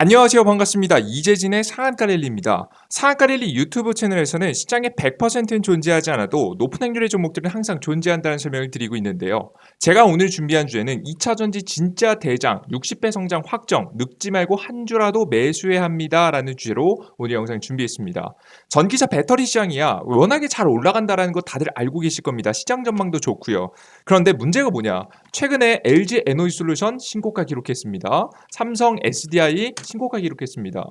안녕하세요. 반갑습니다. 이재진의 상한가 랠리입니다. 상한가 랠리 유튜브 채널에서는 시장에 100%는 존재하지 않아도 높은 확률의 종목들은 항상 존재한다는 설명을 드리고 있는데요. 제가 오늘 준비한 주제는 2차전지 진짜 대장, 60배 성장 확정, 늙지 말고 한 주라도 매수해야 합니다. 라는 주제로 오늘 영상 준비했습니다. 전기차 배터리 시장이야 워낙에 잘 올라간다는 거 다들 알고 계실 겁니다. 시장 전망도 좋고요. 그런데 문제가 뭐냐? 최근에 LG 에너지솔루션 신고가 기록했습니다. 삼성 SDI 신고가 기록했습니다.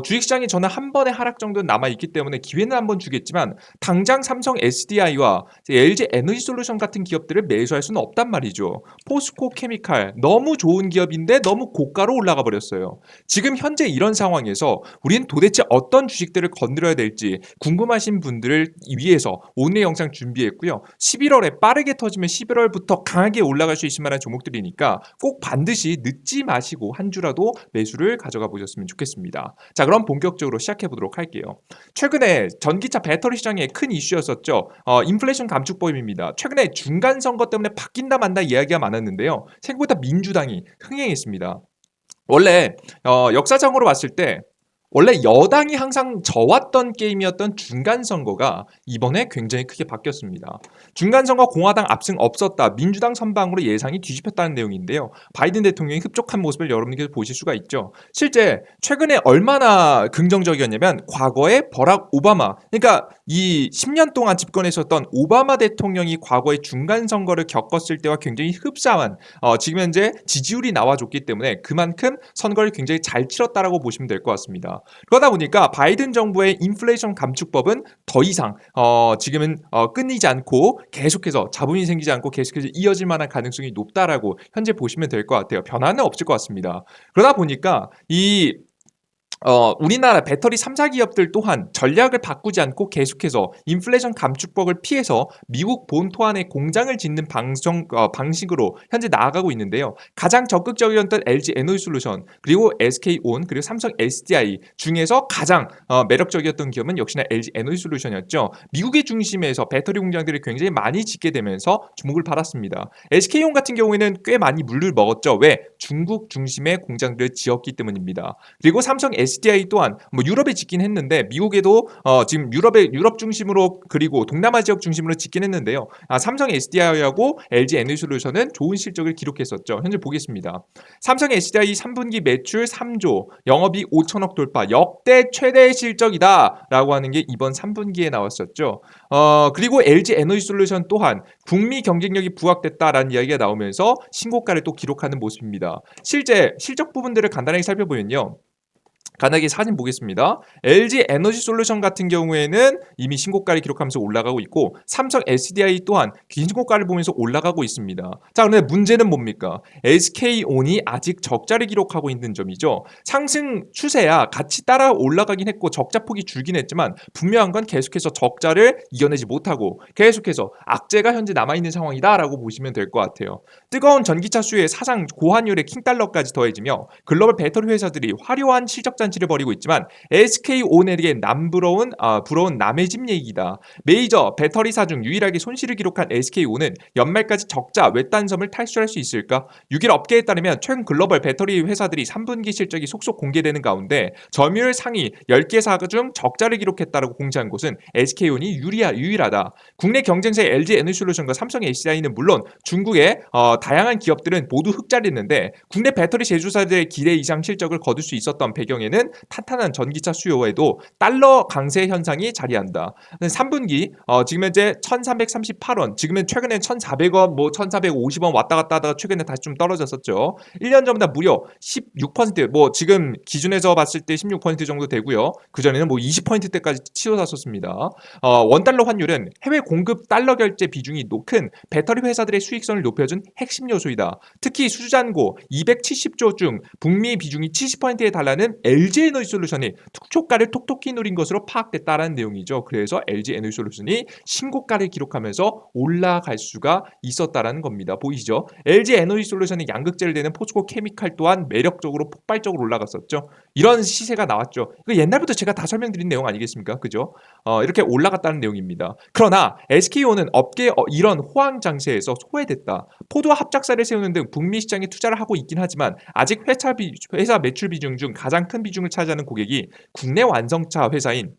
주식시장에 저는 한 번의 하락 정도는 남아있기 때문에 기회는 한번 주겠지만 당장 삼성 SDI와 LG 에너지솔루션 같은 기업들을 매수할 수는 없단 말이죠. 포스코 케미칼 너무 좋은 기업인데 너무 고가로 올라가 버렸어요. 지금 현재 이런 상황에서 우리는 도대체 어떤 주식들을 건드려야 될지 궁금하신 분들을 위해서 오늘 영상 준비했고요. 11월에 빠르게 터지면 11월부터 강하게 올라갈 수 있을 만한 종목들이니까 꼭 반드시 늦지 마시고 한 주라도 매수를 가져가 보셨으면 좋겠습니다. 자, 그럼 본격적으로 시작해 보도록 할게요. 최근에 전기차 배터리 시장에 큰 이슈였었죠. 인플레이션 감축법입니다. 최근에 중간 선거 때문에 바뀐다 만다 이야기가 많았는데요. 생각보다 민주당이 흥행했습니다. 원래 역사적으로 봤을 때 원래 여당이 항상 져왔던 게임이었던 중간선거가 이번에 굉장히 크게 바뀌었습니다. 중간선거 공화당 압승 없었다. 민주당 선방으로 예상이 뒤집혔다는 내용인데요. 바이든 대통령이 흡족한 모습을 여러분께서 보실 수가 있죠. 실제 최근에 얼마나 긍정적이었냐면 과거에 버락 오바마, 그러니까 이 10년 동안 집권했었던 오바마 대통령이 과거에 중간선거를 겪었을 때와 굉장히 흡사한 지금 현재 지지율이 나와줬기 때문에 그만큼 선거를 굉장히 잘 치렀다라고 보시면 될 것 같습니다. 그러다 보니까 바이든 정부의 인플레이션 감축법은 더 이상 지금은 끊이지 않고 계속해서 잡음이 생기지 않고 계속해서 이어질 만한 가능성이 높다라고 현재 보시면 될 것 같아요. 변화는 없을 것 같습니다. 그러다 보니까 우리나라 배터리 3사 기업들 또한 전략을 바꾸지 않고 계속해서 인플레이션 감축법을 피해서 미국 본토 안에 공장을 짓는 방식으로 현재 나아가고 있는데요. 가장 적극적이었던 LG 에너지솔루션 그리고 SK온 그리고 삼성 SDI 중에서 가장 매력적이었던 기업은 역시나 LG 에너지솔루션이었죠. 미국의 중심에서 배터리 공장들이 굉장히 많이 짓게 되면서 주목을 받았습니다. SK온 같은 경우에는 꽤 많이 물을 먹었죠. 왜? 중국 중심의 공장들을 지었기 때문입니다. 그리고 삼성 SDI 또한 유럽에 짓긴 했는데 미국에도 지금 유럽 중심으로 그리고 동남아 지역 중심으로 짓긴 했는데요. 삼성 SDI하고 LG 에너지솔루션은 좋은 실적을 기록했었죠. 현재 보겠습니다. 삼성 SDI 3분기 매출 3조, 영업이익 5천억 돌파, 역대 최대 실적이다라고 하는 게 이번 3분기에 나왔었죠. 그리고 LG 에너지솔루션 또한 북미 경쟁력이 부각됐다라는 이야기가 나오면서 신고가를 또 기록하는 모습입니다. 실제 실적 부분들을 간단하게 살펴보면요. 간단하게 사진 보겠습니다. LG 에너지 솔루션 같은 경우에는 이미 신고가를 기록하면서 올라가고 있고 삼성 SDI 또한 긴 신고가를 보면서 올라가고 있습니다. 자, 그런데 문제는 뭡니까? SK온이 아직 적자를 기록하고 있는 점이죠. 상승 추세야 같이 따라 올라가긴 했고 적자폭이 줄긴 했지만 분명한 건 계속해서 적자를 이겨내지 못하고 계속해서 악재가 현재 남아있는 상황이다라고 보시면 될 것 같아요. 뜨거운 전기차 수요에 사상 고환율의 킹달러까지 더해지며 글로벌 배터리 회사들이 화려한 실적 잔치를 벌이고 있지만 SK온에게 부러운 남의 집 얘기다. 메이저 배터리사 중 유일하게 손실을 기록한 SK온은 연말까지 적자 외딴섬을 탈출할 수 있을까? 6일 업계에 따르면 최근 글로벌 배터리 회사들이 3분기 실적이 속속 공개되는 가운데 점유율 상위 10개사 중 적자를 기록했다고 공지한 곳은 SK온이 유일하다. 국내 경쟁사의 LG 에너지솔루션과 삼성 SDI는 물론 중국의 다양한 기업들은 모두 흑자리였는데 국내 배터리 제조사들의 기대 이상 실적을 거둘 수 있었던 배경에는 탄탄한 전기차 수요에도 달러 강세 현상이 자리한다. 3분기 지금 현재 1,338원, 지금은 최근에 1,400원, 1,450원 왔다 갔다 하다가 최근에 다시 좀 떨어졌었죠. 1년 전보다 무려 16%, 지금 기준에서 봤을 때 16% 정도 되고요. 그전에는 20%대까지 치솟았었습니다. 원달러 환율은 해외 공급 달러 결제 비중이 큰 배터리 회사들의 수익성을 높여준 핵심 요소이다. 특히 수주잔고 270조 중 북미 비중이 70%에 달하는 LG에너지솔루션이 촉가를 톡톡히 누린 것으로 파악됐다라는 내용이죠. 그래서 LG에너지솔루션이 신고가를 기록하면서 올라갈 수가 있었다라는 겁니다. 보이시죠? LG에너지솔루션이 양극재를 내는 포스코 케미칼 또한 매력적으로 폭발적으로 올라갔었죠. 이런 시세가 나왔죠. 이거 옛날부터 제가 다 설명드린 내용 아니겠습니까? 그죠? 이렇게 올라갔다는 내용입니다. 그러나 SK온은 업계 이런 호황 장세에서 소외됐다. 포드와 합작사를 세우는 등 북미 시장에 투자를 하고 있긴 하지만 아직 회사 매출 비중 중 가장 큰 비중을 차지하는 고객이 국내 완성차 회사인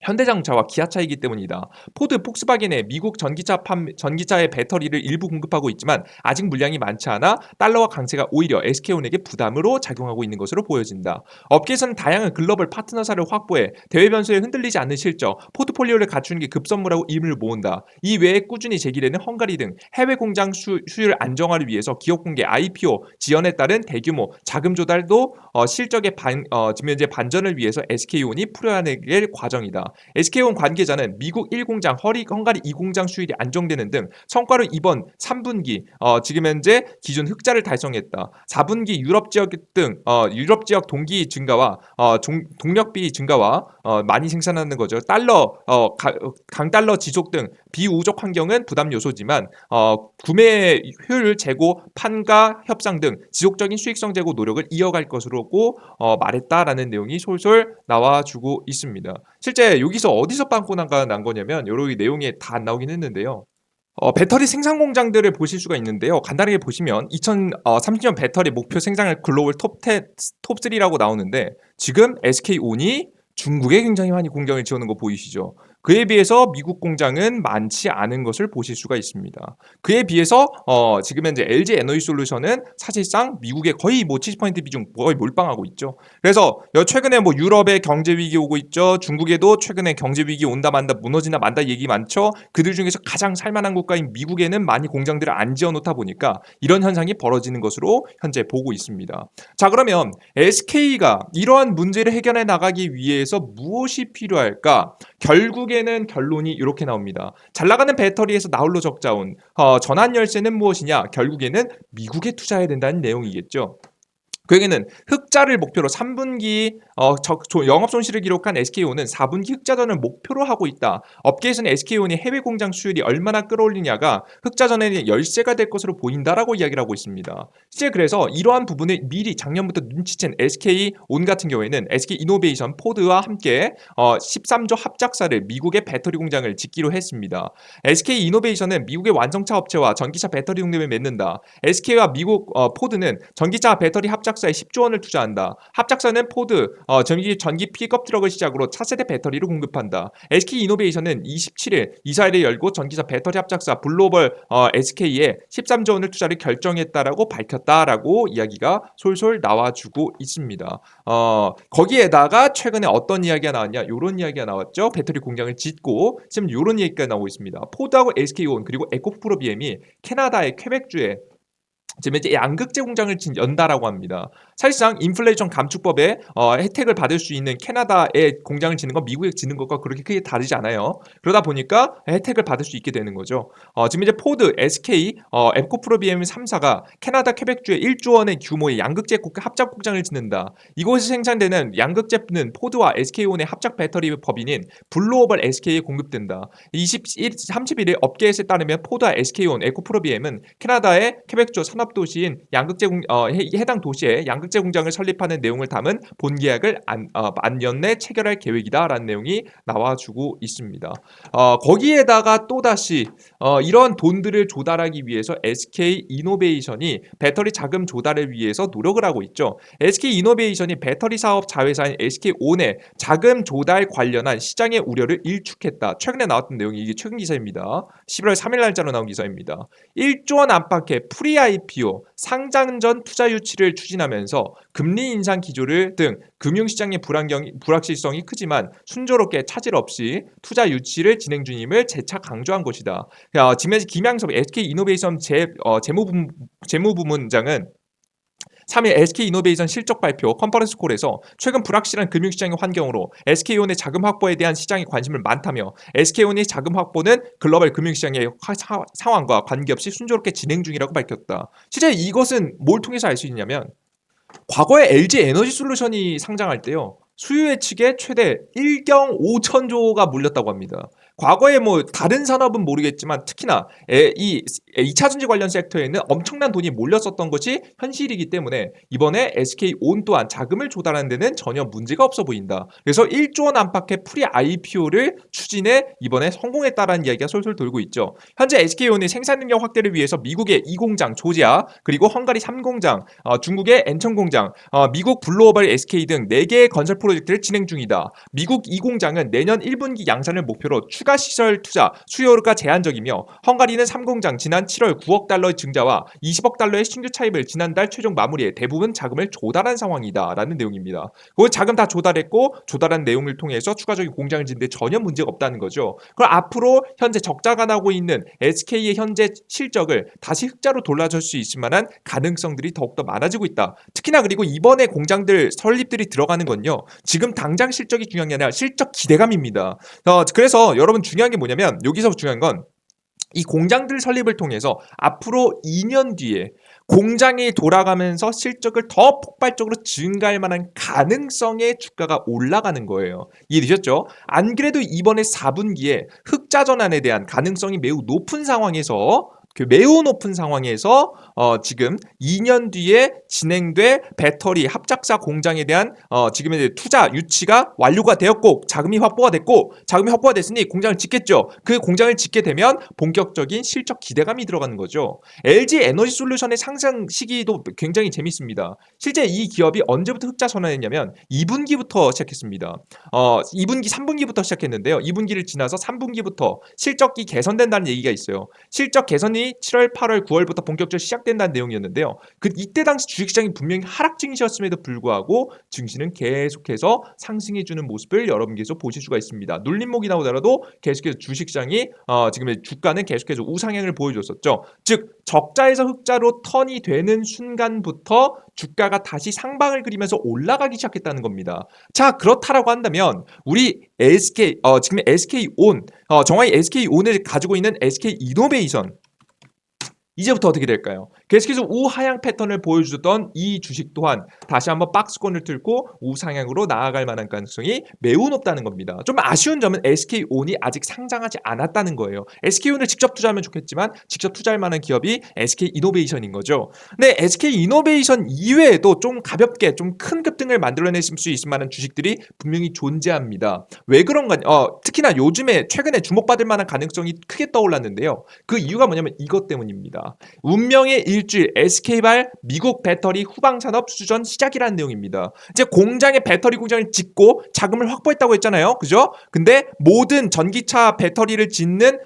현대자동차와 기아차이기 때문이다. 포드, 폭스바겐의 미국 전기차의 배터리를 일부 공급하고 있지만 아직 물량이 많지 않아 달러와 강세가 오히려 SK온에게 부담으로 작용하고 있는 것으로 보여진다. 업계에서는 다양한 글로벌 파트너사를 확보해 대외 변수에 흔들리지 않는 실적, 포트폴리오를 갖추는 게 급선무라고 임을 모은다. 이 외에 꾸준히 제기되는 헝가리 등 해외 공장 수율 안정화를 위해서 기업 공개, IPO 지연에 따른 대규모 자금 조달도 실적의 지금 현재 반전을 위해서 SK온이 풀어야될 과정이다. SK온 관계자는 미국 1공장, 헝가리 2공장 수율이 안정되는 등 성과로 이번 3분기 지금 현재 기준 흑자를 달성했다. 4분기 유럽 지역 동기 증가와 동력비 증가와 많이 생산하는 거죠. 강달러 지속 등 비우적 환경은 부담 요소지만 구매 효율 제고, 판가 협상 등 지속적인 수익성 제고 노력을 이어갈 것으로 말했다라는 내용이 솔솔 나와주고 있습니다. 실제 여기서 어디서 빵꾸 난 거냐면 여러 내용이 다 안 나오긴 했는데요. 배터리 생산 공장들을 보실 수가 있는데요. 간단하게 보시면 2030년 배터리 목표 생산을 글로벌 톱10, 톱3라고 나오는데 지금 SK온이 중국에 굉장히 많이 공장을 지어놓은 거 보이시죠? 그에 비해서 미국 공장은 많지 않은 것을 보실 수가 있습니다. 그에 비해서 지금 현재 LG에너지솔루션은 사실상 미국의 거의 70% 비중 거의 몰빵하고 있죠. 그래서 최근에 유럽에 경제 위기 오고 있죠. 중국에도 최근에 경제 위기 온다 만다 무너지나 만다 얘기 많죠. 그들 중에서 가장 살만한 국가인 미국에는 많이 공장들을 안 지어놓다 보니까 이런 현상이 벌어지는 것으로 현재 보고 있습니다. 자, 그러면 SK가 이러한 문제를 해결해 나가기 위해서 무엇이 필요할까? 결국에는 결론이 이렇게 나옵니다. 잘 나가는 배터리에서 나홀로 적자온 전환 열쇠는 무엇이냐? 결국에는 미국에 투자해야 된다는 내용이겠죠. 그에게는 흑자를 목표로 3분기 영업 손실을 기록한 SK온은 4분기 흑자전을 목표로 하고 있다. 업계에서는 SK온이 해외 공장 수율이 얼마나 끌어올리냐가 흑자전의 열쇠가 될 것으로 보인다라고 이야기를 하고 있습니다. 실제 그래서 이러한 부분을 미리 작년부터 눈치챈 SK온 같은 경우에는 SK이노베이션, 포드와 함께 13조 합작사를 미국의 배터리 공장을 짓기로 했습니다. SK이노베이션은 미국의 완성차 업체와 전기차 배터리 동맹을 맺는다. SK와 미국 포드는 전기차 배터리 합작사에 10조 원을 투자한다. 합작사는 포드, 전기 픽업 트럭을 시작으로 차세대 배터리를 공급한다. SK이노베이션은 27일 이사회를 열고 전기차 배터리 합작사 블로벌 SK에 13조 원을 투자를 결정했다라고 밝혔다라고 이야기가 솔솔 나와주고 있습니다. 거기에다가 최근에 어떤 이야기가 나왔냐? 이런 이야기가 나왔죠. 배터리 공장을 짓고 지금 이런 얘기가 나오고 있습니다. 포드하고 SK온 그리고 에코프로비엠이 캐나다의 퀘벡주에 지금 이제 양극재 공장을 연다라고 합니다. 사실상 인플레이션 감축법에 혜택을 받을 수 있는 캐나다에 공장을 짓는 건 미국에 짓는 것과 그렇게 크게 다르지 않아요. 그러다 보니까 혜택을 받을 수 있게 되는 거죠. 지금 이제 포드, SK, 에코프로비엠 3사가 캐나다 퀘벡주에 1조 원의 규모의 양극재 합작 공장을 짓는다. 이곳에서 생산되는 양극재는 포드와 SK온의 합작 배터리 법인인 블루오벌 SK에 공급된다. 31일 업계에서 따르면 포드와 SK온, 에코프로비엠은 캐나다의 퀘벡주 산업도시인 해당 도시에 양극재 공장을 설립하는 내용을 담은 본계약을 만년 내 체결할 계획이다라는 내용이 나와주고 있습니다. 거기에다가 또다시 이런 돈들을 조달하기 위해서 SK이노베이션이 배터리 자금 조달을 위해서 노력을 하고 있죠. SK이노베이션이 배터리 사업 자회사인 SK온의 자금 조달 관련한 시장의 우려를 일축했다. 최근에 나왔던 내용이 이게 최근 기사입니다. 11월 3일 날짜로 나온 기사입니다. 1조 원 안팎의 프리 IPO, 상장 전 투자 유치를 추진하면서 금리 인상 기조를 등 금융시장의 불확실성이 크지만 순조롭게 차질 없이 투자 유치를 진행 중임을 재차 강조한 것이다. 지금 김양섭 SK이노베이션 재무부문장은 3일 SK이노베이션 실적 발표 컨퍼런스 콜에서 최근 불확실한 금융시장의 환경으로 SK온의 자금 확보에 대한 시장의 관심을 많다며 SK온의 자금 확보는 글로벌 금융시장의 상황과 관계없이 순조롭게 진행 중이라고 밝혔다. 실제 이것은 뭘 통해서 알 수 있냐면 과거에 LG 에너지 솔루션이 상장할 때요. 수요 예측에 최대 1경 5천조가 물렸다고 합니다. 과거에 뭐 다른 산업은 모르겠지만 특히나 이 2차 전지 관련 섹터에는 엄청난 돈이 몰렸었던 것이 현실이기 때문에 이번에 SK온 또한 자금을 조달하는 데는 전혀 문제가 없어 보인다. 그래서 1조 원 안팎의 프리 IPO를 추진해 이번에 성공했다라는 이야기가 솔솔 돌고 있죠. 현재 SK온의 생산 능력 확대를 위해서 미국의 2공장 조지아, 그리고 헝가리 3공장, 중국의 엔천 공장, 미국 블루오벌 SK 등 4개의 건설 프로젝트를 진행 중이다. 미국 2공장은 내년 1분기 양산을 목표로 추가 시설 투자 수요가 제한적이며, 헝가리는 3공장 지난 7월 9억 달러의 증자와 20억 달러의 신규 차입을 지난달 최종 마무리해 대부분 자금을 조달한 상황이다라는 내용입니다. 그 자금 다 조달했고 조달한 내용을 통해서 추가적인 공장을 짓는데 전혀 문제가 없다는 거죠. 그럼 앞으로 현재 적자가 나고 있는 SK의 현재 실적을 다시 흑자로 돌려줄 수 있을 만한 가능성들이 더욱더 많아지고 있다. 특히나 그리고 이번에 공장들 설립들이 들어가는 건요, 지금 당장 실적이 중요한 게 아니라 실적 기대감입니다. 그래서 여러분 중요한 게 뭐냐면, 여기서 중요한 건 이 공장들 설립을 통해서 앞으로 2년 뒤에 공장이 돌아가면서 실적을 더 폭발적으로 증가할 만한 가능성의 주가가 올라가는 거예요. 이해되셨죠? 안 그래도 이번에 4분기에 흑자 전환에 대한 가능성이 매우 높은 상황에서 지금 2년 뒤에 진행될 배터리 합작사 공장에 대한 지금의 투자 유치가 완료가 되었고 자금이 확보가 됐으니 공장을 짓겠죠. 그 공장을 짓게 되면 본격적인 실적 기대감이 들어가는 거죠. LG 에너지 솔루션의 상장 시기도 굉장히 재밌습니다. 실제 이 기업이 언제부터 흑자 선언했냐면 2분기부터 시작했습니다. 2분기, 3분기부터 시작했는데요. 2분기를 지나서 3분기부터 실적이 개선된다는 얘기가 있어요. 실적 개선이 7월, 8월, 9월부터 본격적으로 시작된다는 내용이었는데요. 이때 당시 주식시장이 분명히 하락 증시였음에도 불구하고 증시는 계속해서 상승해주는 모습을 여러분께서 보실 수가 있습니다. 눌림목이 나오더라도 계속해서 주식시장이 지금의 주가는 계속해서 우상향을 보여줬었죠. 즉 적자에서 흑자로 턴이 되는 순간부터 주가가 다시 상방을 그리면서 올라가기 시작했다는 겁니다. 자, 그렇다라고 한다면 우리 지금 SK온, 정확히 SK온을 가지고 있는 SK이노베이션, 이제부터 어떻게 될까요? 계속해서 우하향 패턴을 보여주던 이 주식 또한 다시 한번 박스권을 뚫고 우상향으로 나아갈 만한 가능성이 매우 높다는 겁니다. 좀 아쉬운 점은 SK온이 아직 상장하지 않았다는 거예요. SK온을 직접 투자하면 좋겠지만 직접 투자할 만한 기업이 SK이노베이션인 거죠. 근데 SK이노베이션 이외에도 좀 가볍게 좀 큰 급등을 만들어낼 수 있을 만한 주식들이 분명히 존재합니다. 왜 그런가? 특히나 요즘에 최근에 주목받을 만한 가능성이 크게 떠올랐는데요. 그 이유가 뭐냐면 이것 때문입니다. 운명의 일주일, SK발 미국 배터리 후방산업 수주전 시작이라는 내용입니다. 이제 공장에 배터리 공장을 짓고 자금을 확보했다고 했잖아요. 그죠? 근데 모든 전기차 배터리를 짓는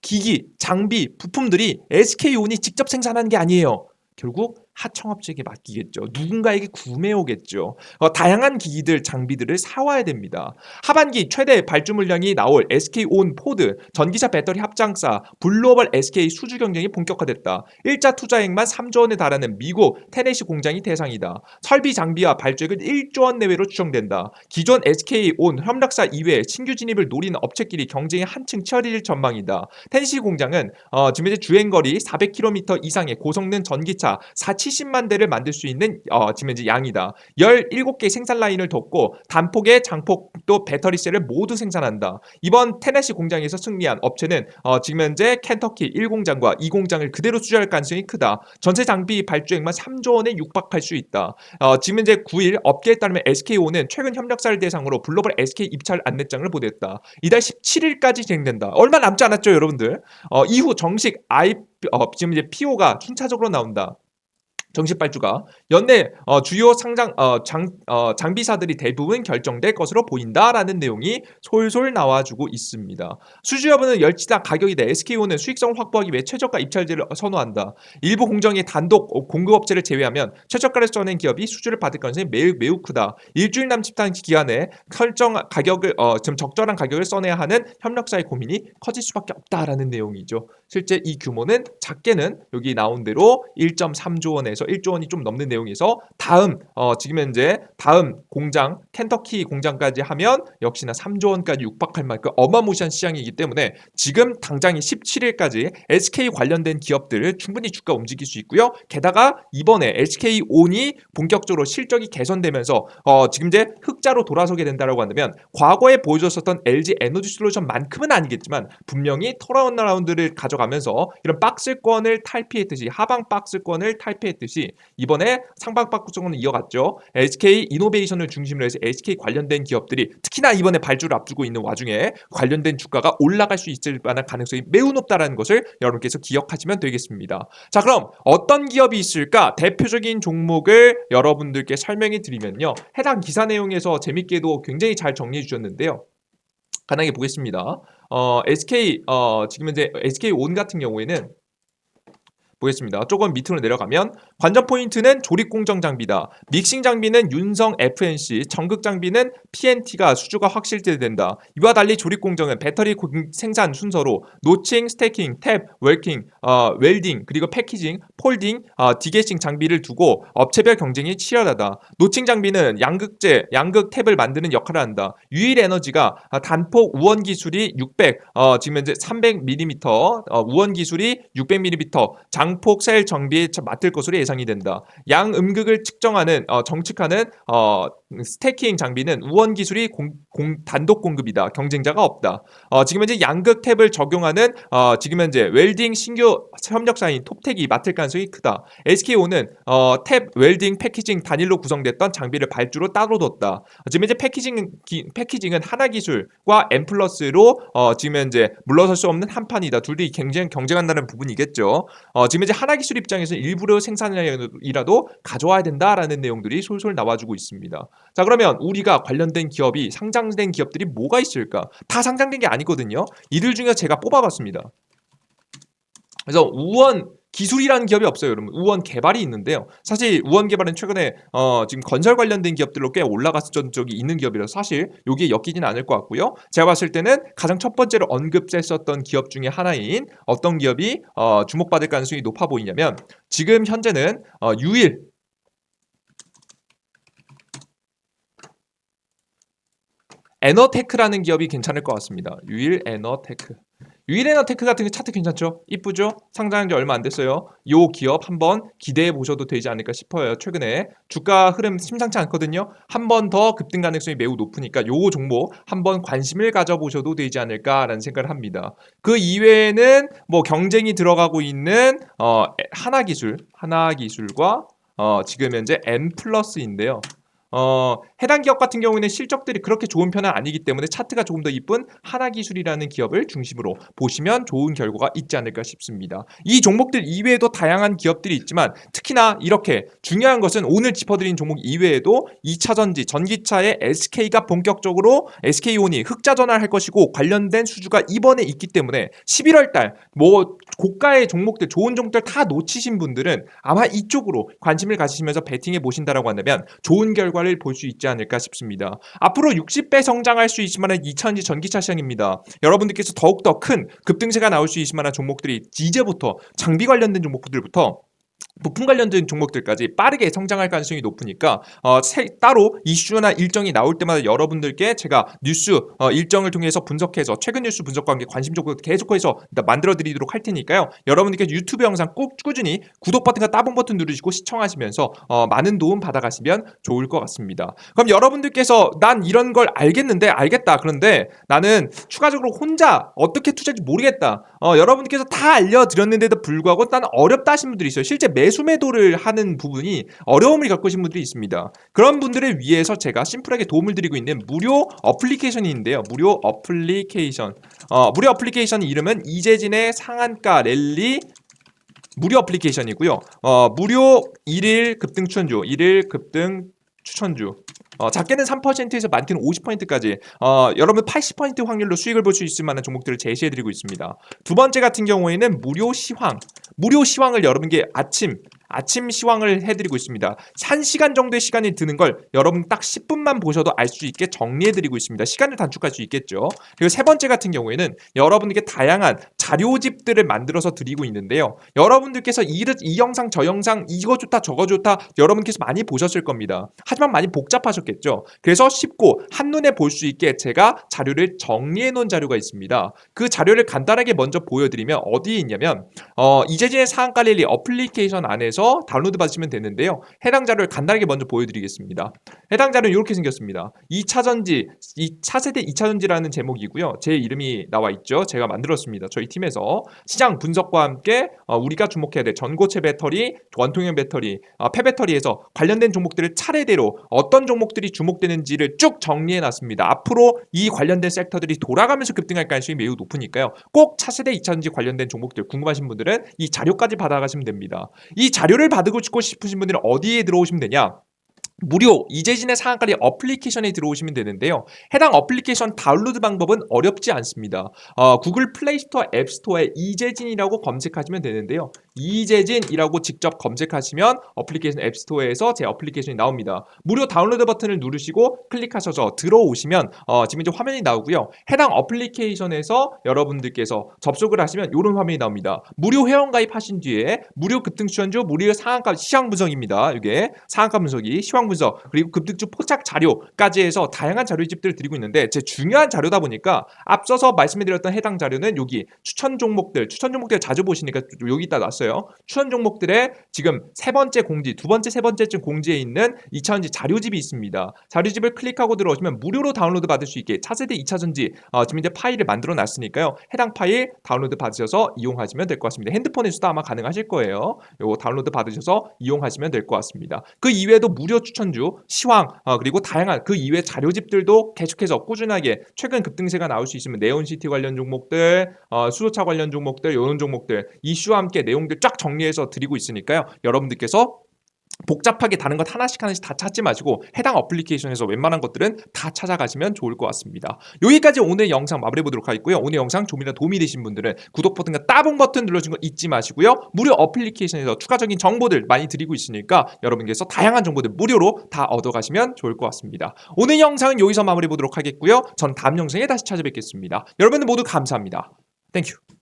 기기, 장비, 부품들이 SK온이 직접 생산하는 게 아니에요. 결국 하청업체에게 맡기겠죠. 누군가에게 구매오겠죠. 다양한 기기들, 장비들을 사와야 됩니다. 하반기 최대 발주 물량이 나올 SK온 포드, 전기차 배터리 합장사, 블루오벌 SK 수주 경쟁이 본격화됐다. 1차 투자액만 3조 원에 달하는 미국 테네시 공장이 대상이다. 설비 장비와 발주액은 1조 원 내외로 추정된다. 기존 SK온 협력사 이외에 신규 진입을 노리는 업체끼리 경쟁이 한층 치열해질 전망이다. 테네시 공장은 지금 이제 주행거리 400km 이상의 고성능 전기차 70만 대를 만들 수 있는 지금 이제 양이다. 17개 생산 라인을 뒀고 단폭의 장폭도 배터리셀을 모두 생산한다. 이번 테네시 공장에서 승리한 업체는 지금 현재 켄터키 1공장과 2공장을 그대로 수주할 가능성이 크다. 전체 장비 발주액만 3조 원에 육박할 수 있다. 지금 현재 9일 업계에 따르면 SK온은 최근 협력사를 대상으로 글로벌 SK 입찰 안내장을 보냈다. 이달 17일까지 진행된다. 얼마 남지 않았죠, 여러분들. 이후 정식 지금 이제 PO가 순차적으로 나온다. 정식 발주가 연내 주요 상장 장비사들이 대부분 결정될 것으로 보인다라는 내용이 솔솔 나와주고 있습니다. 수주 여부는 열치당 가격이다. SK온은 수익성을 확보하기 위해 최저가 입찰제를 선호한다. 일부 공정의 단독 공급업체를 제외하면 최저가를 써낸 기업이 수주를 받을 가능성이 매우 크다. 일주일 남짓한 기간에 좀 적절한 가격을 써내야 하는 협력사의 고민이 커질 수밖에 없다라는 내용이죠. 실제 이 규모는 작게는 여기 나온 대로 1.3조 원에서 1조 원이 좀 넘는 내용에서 지금 현재 다음 공장 켄터키 공장까지 하면 역시나 3조 원까지 육박할 만큼 어마무시한 시장이기 때문에 지금 당장이 17일까지 SK 관련된 기업들 충분히 주가 움직일 수 있고요. 게다가 이번에 SK온이 본격적으로 실적이 개선되면서 지금 이제 흑자로 돌아서게 된다라고 한다면 과거에 보여줬었던 LG 에너지솔루션만큼은 아니겠지만 분명히 턴어라운드를 가져가면서 이런 박스권을 탈피했듯이 하방 박스권을 탈피했듯이 이번에 상방 박스권을 이어갔죠. SK 이노베이션을 중심으로 해서 SK 관련된 기업들이 특히나 이번에 발주를 앞두고 있는 와중에 관련된 주가가 올라갈 수 있을 만한 가능성이 매우 높다는 것을 여러분께서 기억하시면 되겠습니다. 자, 그럼 어떤 기업이 있을까? 대표적인 종목을 여러분들께 설명해 드리면요. 해당 기사 내용에서 재밌게도 굉장히 잘 정리해 주셨는데요. 간단하게 보겠습니다. 지금 현재 SK온 같은 경우에는 보겠습니다. 조금 밑으로 내려가면 관전 포인트는 조립 공정 장비다. 믹싱 장비는 윤성 FNC, 전극 장비는 PNT가 수주가 확실시된다. 이와 달리 조립 공정은 배터리 생산 순서로 노칭, 스태킹, 탭, 웰딩, 그리고 패키징, 폴딩, 디게싱 장비를 두고 업체별 경쟁이 치열하다. 노칭 장비는 양극 탭을 만드는 역할을 한다. 유일 에너지가 단폭 우원 기술이 600, 지금 현재 300mm, 우원 기술이 600mm, 장폭 셀 정비에 맡을 것으로 예상이 된다. 양음극을 정측하는 스태킹 장비는 우원 기술이 단독 공급이다. 경쟁자가 없다. 지금 현재 양극 탭을 적용하는 지금 현재 웰딩 신규 협력사인 톱텍이 맡을 가능성이 크다. SK온은 탭, 웰딩, 패키징 단일로 구성됐던 장비를 발주로 따로 뒀다. 지금 현재 패키징은 하나기술과 엠플러스로 지금 현재 물러설 수 없는 한판이다. 둘이 경쟁한다는 부분이겠죠. 지금 현재 하나기술 입장에서는 일부러 생산이라도 가져와야 된다라는 내용들이 솔솔 나와주고 있습니다. 자, 그러면 우리가 관련된 기업이 상장된 기업들이 뭐가 있을까? 다 상장된 게 아니거든요. 이들 중에 제가 뽑아봤습니다. 그래서 우원 기술이라는 기업이 없어요, 여러분. 우원 개발이 있는데요. 사실 우원 개발은 최근에 지금 건설 관련된 기업들로 꽤 올라갔던 적이 있는 기업이라서 사실 여기에 엮이진 않을 것 같고요. 제가 봤을 때는 가장 첫 번째로 언급됐었던 기업 중에 하나인 어떤 기업이 주목받을 가능성이 높아 보이냐면 지금 현재는 유일 에너테크라는 기업이 괜찮을 것 같습니다. 유일 에너테크 같은 게 차트 괜찮죠? 이쁘죠? 상장한 지 얼마 안 됐어요. 이 기업 한번 기대해 보셔도 되지 않을까 싶어요. 최근에 주가 흐름 심상치 않거든요. 한 번 더 급등 가능성이 매우 높으니까 이 종목 한번 관심을 가져보셔도 되지 않을까라는 생각을 합니다. 그 이외에는 뭐 경쟁이 들어가고 있는 하나기술과 지금 현재 M플러스인데요. 해당 기업 같은 경우에는 실적들이 그렇게 좋은 편은 아니기 때문에 차트가 조금 더 이쁜 하나기술이라는 기업을 중심으로 보시면 좋은 결과가 있지 않을까 싶습니다. 이 종목들 이외에도 다양한 기업들이 있지만 특히나 이렇게 중요한 것은 오늘 짚어드린 종목 이외에도 2차전지, 전기차의 SK가 본격적으로 SK온이 흑자 전환할 것이고 관련된 수주가 이번에 있기 때문에 11월달 고가의 종목들, 좋은 종목들 다 놓치신 분들은 아마 이쪽으로 관심을 가지시면서 베팅해 보신다라고 한다면 좋은 결과를 볼 수 있지 않을까 싶습니다. 앞으로 60배 성장할 수 있을 만한 2차전지 전기차 시장입니다. 여러분들께서 더욱더 큰 급등세가 나올 수 있을 만한 종목들이 이제부터 장비 관련된 종목들부터 부품 관련된 종목들까지 빠르게 성장할 가능성이 높으니까 따로 이슈나 일정이 나올 때마다 여러분들께 제가 뉴스 일정을 통해서 분석해서 최근 뉴스 분석과 함께 관심적으로 계속해서 만들어 드리도록 할 테니까요. 여러분들께 유튜브 영상 꼭 꾸준히 구독 버튼과 따봉 버튼 누르시고 시청하시면서 많은 도움 받아가시면 좋을 것 같습니다. 그럼 여러분들께서 난 이런 걸 알겠다. 그런데 나는 추가적으로 혼자 어떻게 투자할지 모르겠다. 여러분들께서 다 알려드렸는데도 불구하고 난 어렵다 하신 분들이 있어요. 실제 매수 매도를 하는 부분이 어려움을 겪으신 분들이 있습니다. 그런 분들을 위해서 제가 심플하게 도움을 드리고 있는 무료 어플리케이션이 있는데요. 무료 어플리케이션 이름은 이재진의 상한가 랠리 무료 어플리케이션이고요. 무료 1일 급등 추천주 작게는 3%에서 많게는 50%까지 여러분 80% 확률로 수익을 볼 수 있을 만한 종목들을 제시해드리고 있습니다. 두 번째 같은 경우에는 무료 시황을 여러분께 아침 시황을 해드리고 있습니다. 1시간 정도의 시간이 드는 걸 여러분 딱 10분만 보셔도 알 수 있게 정리해드리고 있습니다. 시간을 단축할 수 있겠죠. 그리고 세 번째 같은 경우에는 여러분에게 다양한 자료집들을 만들어서 드리고 있는데요. 여러분들께서 이 영상 저 영상 이거 좋다 저거 좋다 여러분께서 많이 보셨을 겁니다. 하지만 많이 복잡하셨겠죠. 그래서 쉽고 한눈에 볼 수 있게 제가 자료를 정리해 놓은 자료가 있습니다. 그 자료를 간단하게 먼저 보여드리면 어디에 있냐면 이재진의 상한가릴리 어플리케이션 안에서 다운로드 받으시면 되는데요. 해당 자료를 간단하게 먼저 보여드리겠습니다. 해당 자료는 이렇게 생겼습니다. 2차전지, 4세대 2차전지라는 제목이고요. 제 이름이 나와 있죠. 제가 만들었습니다. 저희 팀에서 시장 분석과 함께 우리가 주목해야 될 전고체 배터리, 원통형 배터리, 폐배터리에서 관련된 종목들을 차례대로 어떤 종목들이 주목되는지를 쭉 정리해놨습니다. 앞으로 이 관련된 섹터들이 돌아가면서 급등할 가능성이 매우 높으니까요. 꼭 차세대 2차전지 관련된 종목들 궁금하신 분들은 이 자료까지 받아가시면 됩니다. 이 자료를 받고 싶으신 분들은 어디에 들어오시면 되냐? 무료 이재진의 상한가리 어플리케이션에 들어오시면 되는데요. 해당 어플리케이션 다운로드 방법은 어렵지 않습니다. 구글 플레이스토어 앱스토어에 이재진이라고 검색하시면 되는데요. 이재진이라고 직접 검색하시면 어플리케이션 앱스토어에서 제 어플리케이션이 나옵니다. 무료 다운로드 버튼을 누르시고 클릭하셔서 들어오시면 지금 이제 화면이 나오고요. 해당 어플리케이션에서 여러분들께서 접속을 하시면 이런 화면이 나옵니다. 무료 회원 가입하신 뒤에 무료 급등 추천주, 무료 상한가 시황 분석입니다. 이게 상한가 분석이 시황 분석 그리고 급등주 포착 자료까지 해서 다양한 자료집들을 드리고 있는데 제 중요한 자료다 보니까 앞서서 말씀드렸던 해당 자료는 여기 추천 종목들 자주 보시니까 여기다 놨어요. 추천 종목들의 지금 세 번째 공지, 두 번째, 세 번째쯤 공지에 있는 2차전지 자료집이 있습니다. 자료집을 클릭하고 들어오시면 무료로 다운로드 받을 수 있게 차세대 2차전지 지금 이제 파일을 만들어 놨으니까요. 해당 파일 다운로드 받으셔서 이용하시면 될 것 같습니다. 핸드폰에서도 아마 가능하실 거예요. 요거 다운로드 받으셔서 이용하시면 될 것 같습니다. 그 이외에도 무료 추천주, 시황 그리고 다양한 그 이외 자료집들도 계속해서 꾸준하게 최근 급등세가 나올 수 있으면 네온시티 관련 종목들, 수소차 관련 종목들, 이런 종목들 이슈와 함께 내용들 쫙 정리해서 드리고 있으니까요. 여러분들께서 복잡하게 다른 것 하나씩 다 찾지 마시고 해당 어플리케이션에서 웬만한 것들은 다 찾아가시면 좋을 것 같습니다. 여기까지 오늘 영상 마무리해 보도록 하겠고요. 오늘 영상 조금이라도 도움이 되신 분들은 구독 버튼과 따봉 버튼 눌러주는 거 잊지 마시고요. 무료 어플리케이션에서 추가적인 정보들 많이 드리고 있으니까 여러분께서 다양한 정보들 무료로 다 얻어가시면 좋을 것 같습니다. 오늘 영상은 여기서 마무리해 보도록 하겠고요. 전 다음 영상에 다시 찾아뵙겠습니다. 여러분들 모두 감사합니다. 땡큐.